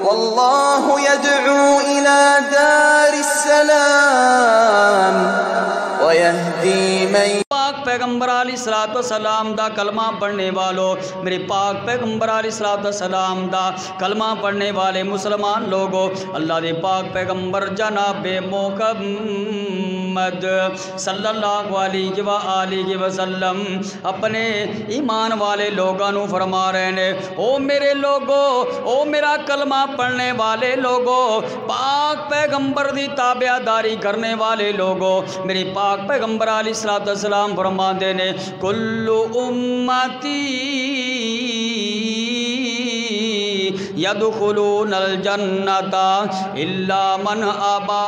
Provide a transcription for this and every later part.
واللہ يدعو إلى دار السلام ويهدي من پاک پیغمبر علیہ السلام دا کلمہ پڑھنے والوں، میرے پاک پیغمبر علیہ السلام دا کلمہ پڑھنے والے مسلمان لوگوں، اللہ دے پاک پیغمبر جناب محمد صلی اللہ علیہ وآلہ وسلم اپنے ایمان والے لوگوں فرما رہے ہیں، او میرے لوگوں، او میرا کلمہ پڑھنے والے لوگوں، پاک پیغمبر دی تابع داری کرنے والے لوگوں، میرے پاک پیغمبر علیہ السلام فرما دینے، کل امتی یدخلون الجنت الا من ابا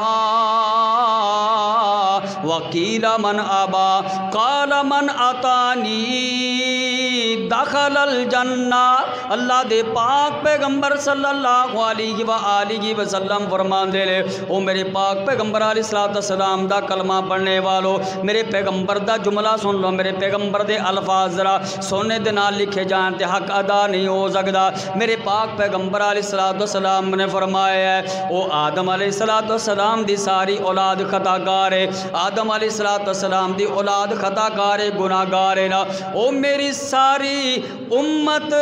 وقیل من ابا قال من اتانی دخل الجنہ۔ اللہ دے پاک پیغمبر صلی اللہ علیہ وآلہ وسلم فرمان دے لے، او میرے پاک پیغمبر علیہ السلام دا کلمہ پڑھنے والو، میرے پیغمبر دا جملہ سن لو، میرے پیغمبر دے الفاظ ذرا سونے دے نال لکھے جان تے حق ادا نہیں ہو سکدا۔ میرے پاک پیغمبر علیہ السلام نے فرمایا ہے، او آدم علیہ السلام دی ساری اولاد خطا کار ہے، آدم علیہ السلام دی اولاد خطا کار ہے، گناہ گار ہے نا، او میری ساری امت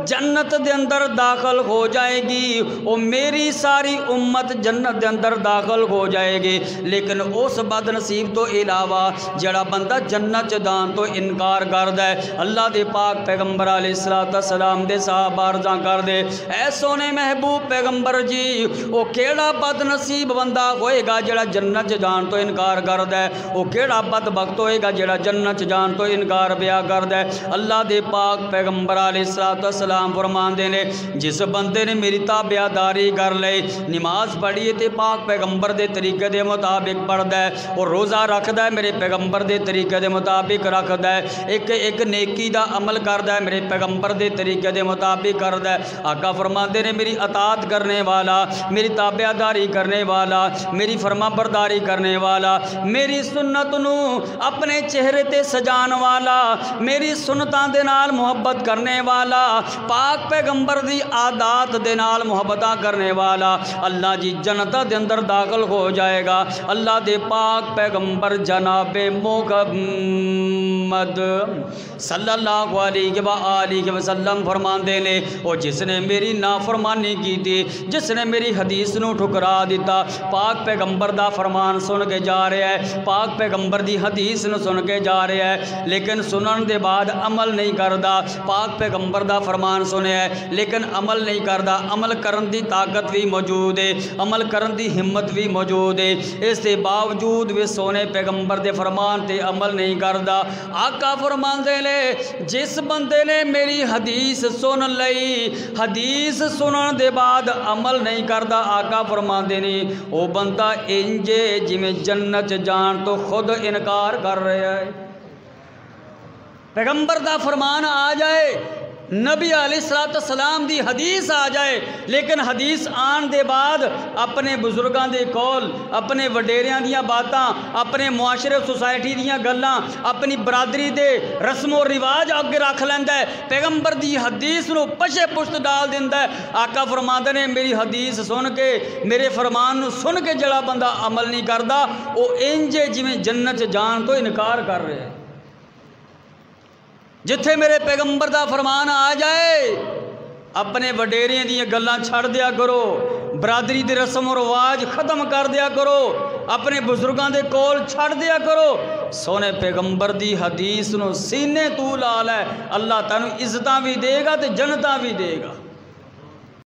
جنت دے اندر داخل ہو جائے گی، او میری ساری امت جنت دے اندر داخل ہو جائے گی، لیکن اس بد نصیب تو علاوہ جڑا بندہ جنت جان تو انکار کر دے، اللہ دے پاک پیغمبر علیہ السلام دے صحابہ عرضاں کر دے، اے سونے محبوب پیغمبر جی، او کیڑا بد نصیب بندہ ہوئے گا جڑا جنت جان تو انکار کر دے، او کیڑا بدبخت ہوئے گا جڑا جنت جان تو انکار بیا کر دے۔ اللہ دے پاک پیغمبر علیہ السلام فرمان دینے، جس بندے نے میری تابع داری کر لے، نماز پڑھیے تے پاک پیغمبر دے طریقے دے مطابق پڑھ دے، اور روزہ رکھ دے میرے پیغمبر دے طریقے دے مطابق رکھ دے، ایک نیکی دا عمل کر دے میرے پیغمبر دے طریقے دے مطابق کر دے۔ آقا فرمان دینے، میری اطاعت کرنے والا، میری تابع داری کرنے والا، میری فرما برداری کرنے والا، میری سنت نو اپنے چہرے تے سجان والا، میری سنتاں دے نال محبت کرنے والا، پاک پیغمبر دی عادات دے نال محبتاں کرنے والا، اللہ جی جنت دے اندر داخل ہو جائے گا۔ اللہ دے پاک پیغمبر جناب محمد صلی اللہ علیہ وآلہ وسلم فرمان دے لے، اور جس نے میری نافرمانی کی تھی، جس نے میری حدیث نو ٹھکرا دیتا، پاک پیغمبر دا فرمان سن کے جا رہا ہے، پاک پیغمبر دی حدیث نو سن کے جا رہا ہے، لیکن سنن دے بعد عمل نہیں کردا، پاک پیغمبر دا فرمان سنے ہے لیکن عمل نہیں کردا، عمل کرن دی طاقت بھی موجود ہے، عمل کرن دی ہمت بھی موجود ہے، اس دے باوجود بھی سونے پیغمبر دے فرمان تے عمل نہیں کردا۔ آقا فرمان دے لے، جس بندے نے میری حدیث سن لئی، حدیث سنن دے بعد عمل نہیں کردا، آقا فرمان دے نے او بندہ انجے جویں جنت جان تو خود انکار کر رہا ہے۔ پیغمبر دا فرمان آ جائے، نبی علیہ السلام دی حدیث آ جائے، لیکن حدیث آن دے بعد اپنے بزرگاں دے کول، اپنے وڈیریاں دیاں باتاں، اپنے معاشرے سوسائٹی دیاں گلاں، اپنی برادری دے رسم و رواج اگے رکھ لیندا ہے، پیغمبر دی حدیث نو پشے پشت ڈال دیندا ہے۔ آقا فرماندے نے میری حدیث سن کے، میرے فرمان نو سن کے جڑا بندہ عمل نہیں کردا، او انجے جویں جنت جان تو انکار کر رہے ہیں۔ جتھے میرے پیغمبر دا فرمان آ جائے، اپنے وڈیریاں دیاں گلاں چھڑ دیا کرو، برادری دے رسم و رواج ختم کر دیا کرو، اپنے بزرگاں دے کول چھڑ دیا کرو، سونے پیغمبر دی حدیث نو سینے تو لا لے، اللہ تانوں عزتاں بھی دے گا تے جنتاں بھی دے گا۔